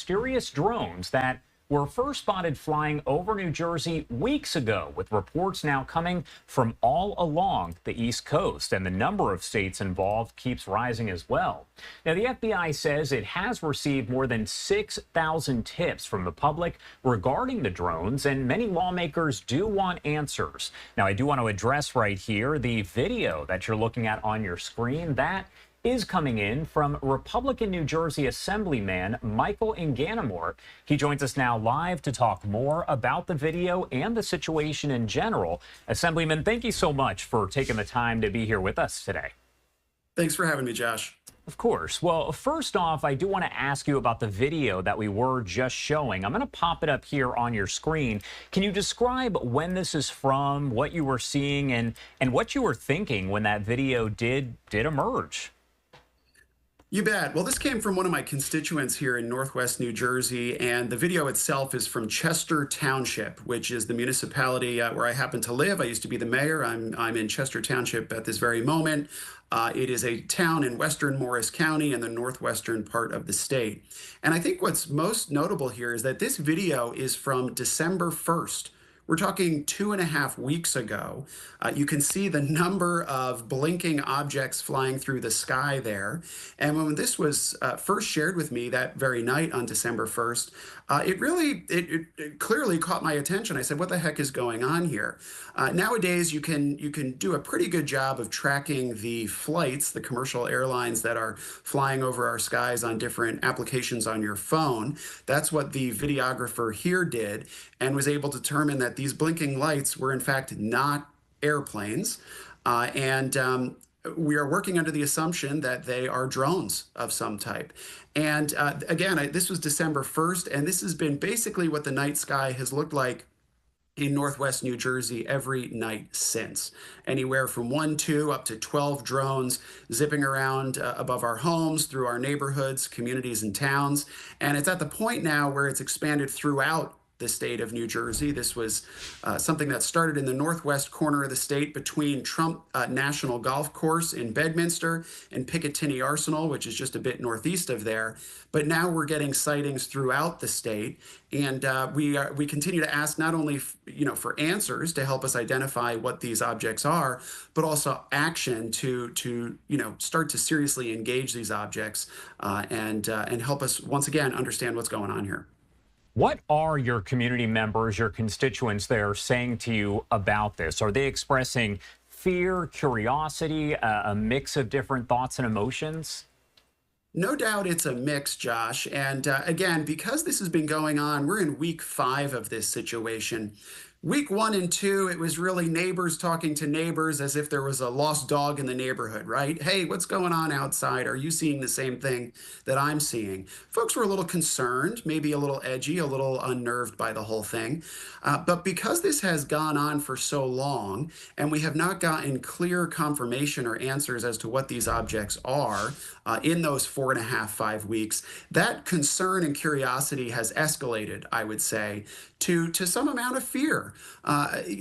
mysterious drones that were first spotted flying over New Jersey weeks ago, with reports now coming from all along the East Coast, and the number of states involved keeps rising as well. Now, the FBI says it has received more than 6,000 tips from the public regarding the drones, and many lawmakers do want answers. Now, I do want to address right here the video that you're looking at on your screen. That is coming in from Republican New Jersey Assemblyman Michael Inganamort. He joins us now live to talk more about the video and the situation in general. Assemblyman, thank you so much for taking the time to be here with us today. Thanks for having me, Josh. Of course. Well, first off, I do want to ask you about the video that we were just showing. I'm going to pop it up here on your screen. Can you describe when this is from, what you were seeing, and what you were thinking when that video did emerge? You bet. Well, this came from one of my constituents here in Northwest New Jersey, and the video itself is from Chester Township, which is the municipality where I happen to live. I used to be the mayor. I'm in Chester Township at this very moment. It is a town in western Morris County in the northwestern part of the state. And I think what's most notable here is that this video is from December 1st. We're talking 2.5 weeks ago. You can see the number of blinking objects flying through the sky there. And when this was first shared with me that very night on December 1st, it clearly caught my attention. I said, what the heck is going on here? Nowadays, you can do a pretty good job of tracking the flights, the commercial airlines that are flying over our skies on different applications on your phone. That's what the videographer here did, and was able to determine that these blinking lights were in fact not airplanes. We are working under the assumption that they are drones of some type. And again, this was December 1st, and this has been basically what the night sky has looked like in Northwest New Jersey every night since. Anywhere from 1, 2, up to 12 drones zipping around above our homes, through our neighborhoods, communities, and towns. And it's at the point now where it's expanded throughout the state of New Jersey. This was something that started in the northwest corner of the state between Trump National Golf Course in Bedminster and Picatinny Arsenal, which is just a bit northeast of there. But now we're getting sightings throughout the state, and we continue to ask not only for answers to help us identify what these objects are, but also action to start to seriously engage these objects and help us once again understand what's going on here. What are your community members, your constituents there saying to you about this? Are they expressing fear, curiosity, a mix of different thoughts and emotions? No doubt it's a mix, Josh. And again, because this has been going on, we're in week 5 of this situation. Week 1 and 2, it was really neighbors talking to neighbors as if there was a lost dog in the neighborhood, right? Hey, what's going on outside? Are you seeing the same thing that I'm seeing? Folks were a little concerned, maybe a little edgy, a little unnerved by the whole thing. But because this has gone on for so long, and we have not gotten clear confirmation or answers as to what these objects are in those 4.5, 5 weeks, that concern and curiosity has escalated, I would say, to some amount of fear.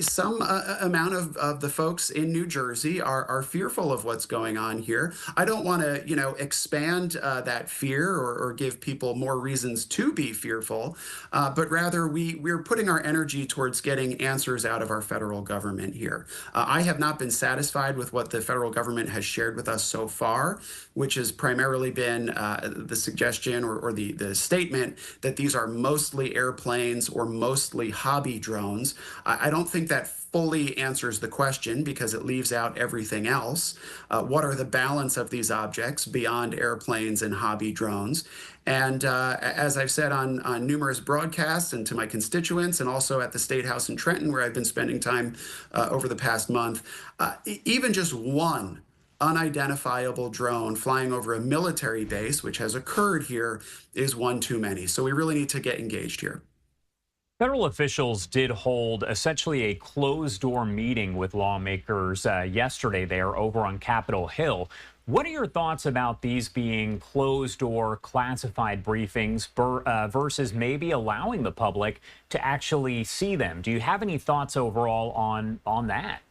Some amount of the folks in New Jersey are fearful of what's going on here. I don't want to, expand that fear or give people more reasons to be fearful, but rather we're putting our energy towards getting answers out of our federal government here. I have not been satisfied with what the federal government has shared with us so far, which has primarily been the suggestion or the statement that these are mostly airplanes or mostly hobby drones. I don't think that fully answers the question because it leaves out everything else. What are the balance of these objects beyond airplanes and hobby drones? And as I've said on numerous broadcasts and to my constituents, and also at the State House in Trenton, where I've been spending time over the past month, even just one unidentifiable drone flying over a military base, which has occurred here, is one too many. So we really need to get engaged here. Federal officials did hold essentially a closed-door meeting with lawmakers yesterday there over on Capitol Hill. What are your thoughts about these being closed-door classified briefings versus maybe allowing the public to actually see them? Do you have any thoughts overall on that?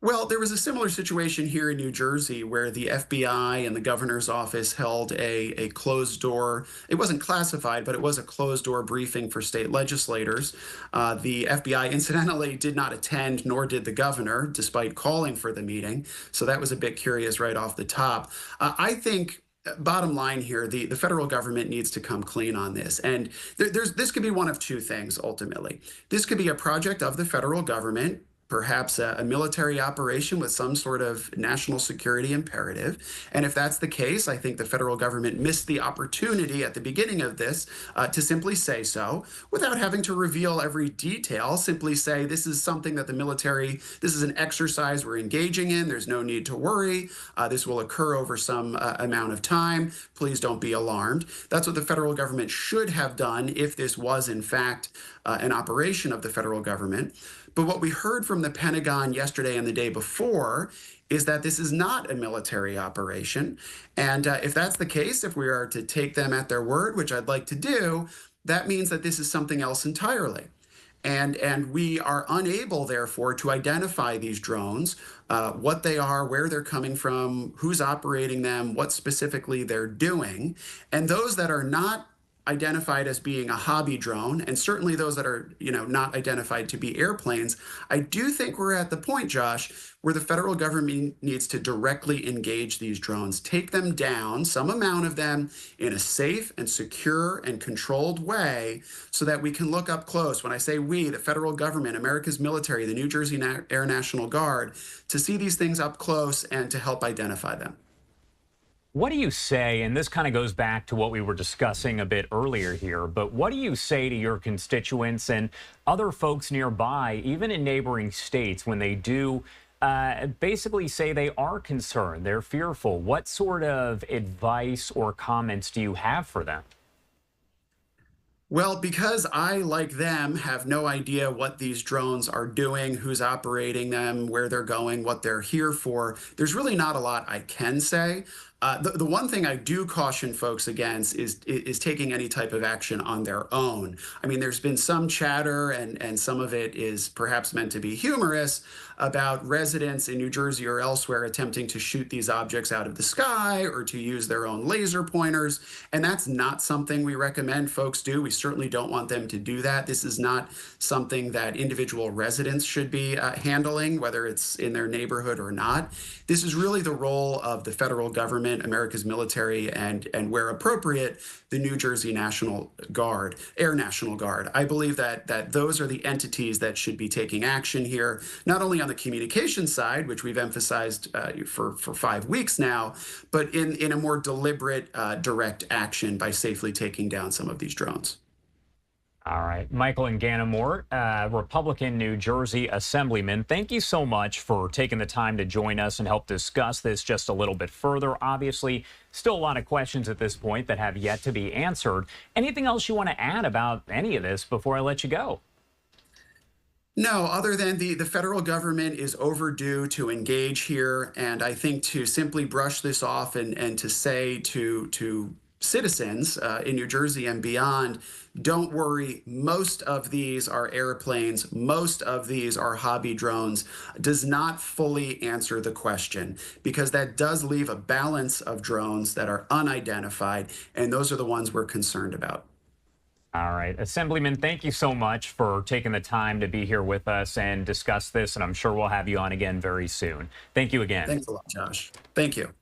Well, there was a similar situation here in New Jersey where the FBI and the governor's office held a closed door. It wasn't classified, but it was a closed door briefing for state legislators. The FBI, incidentally, did not attend, nor did the governor, despite calling for the meeting. So that was a bit curious right off the top. I think. Bottom line here, the federal government needs to come clean on this. And this could be one of two things, ultimately. This could be a project of the federal government, perhaps a military operation with some sort of national security imperative. And if that's the case, I think the federal government missed the opportunity at the beginning of this to simply say so without having to reveal every detail. Simply say, this is something that the military, this is an exercise we're engaging in. There's no need to worry. This will occur over some amount of time. Please don't be alarmed. That's what the federal government should have done if this was, in fact, an operation of the federal government. But what we heard from the Pentagon yesterday and the day before is that this is not a military operation. And if that's the case, if we are to take them at their word, which I'd like to do, that means that this is something else entirely. And we are unable, therefore, to identify these drones, what they are, where they're coming from, who's operating them, what specifically they're doing. And those that are not identified as being a hobby drone, and certainly those that are, not identified to be airplanes, I do think we're at the point, Josh, where the federal government needs to directly engage these drones, take them down, some amount of them, in a safe and secure and controlled way so that we can look up close. When I say we, the federal government, America's military, the New Jersey Air National Guard, to see these things up close and to help identify them. What do you say, and this kind of goes back to what we were discussing a bit earlier here, but what do you say to your constituents and other folks nearby, even in neighboring states, when they do basically say they are concerned, they're fearful? What sort of advice or comments do you have for them? Well, because I, like them, have no idea what these drones are doing, who's operating them, where they're going, what they're here for, there's really not a lot I can say. The one thing I do caution folks against is taking any type of action on their own. I mean, there's been some chatter, and some of it is perhaps meant to be humorous, about residents in New Jersey or elsewhere attempting to shoot these objects out of the sky or to use their own laser pointers. And that's not something we recommend folks do. We certainly don't want them to do that. This is not something that individual residents should be handling, whether it's in their neighborhood or not. This is really the role of the federal government, America's military, and where appropriate, the New Jersey National Guard, Air National Guard. I believe that those are the entities that should be taking action here, not only on the communication side, which we've emphasized for 5 weeks now, but in a more deliberate, direct action by safely taking down some of these drones. All right. Michael and Ganamore, Republican New Jersey Assemblyman, thank you so much for taking the time to join us and help discuss this just a little bit further. Obviously, still a lot of questions at this point that have yet to be answered. Anything else you want to add about any of this before I let you go? No, other than the federal government is overdue to engage here. And I think to simply brush this off and to say to citizens in New Jersey and beyond, don't worry, most of these are airplanes, most of these are hobby drones, does not fully answer the question, because that does leave a balance of drones that are unidentified, and those are the ones we're concerned about. All right. Assemblyman, thank you so much for taking the time to be here with us and discuss this, and I'm sure we'll have you on again very soon. Thank you again. Thanks a lot, Josh. Thank you.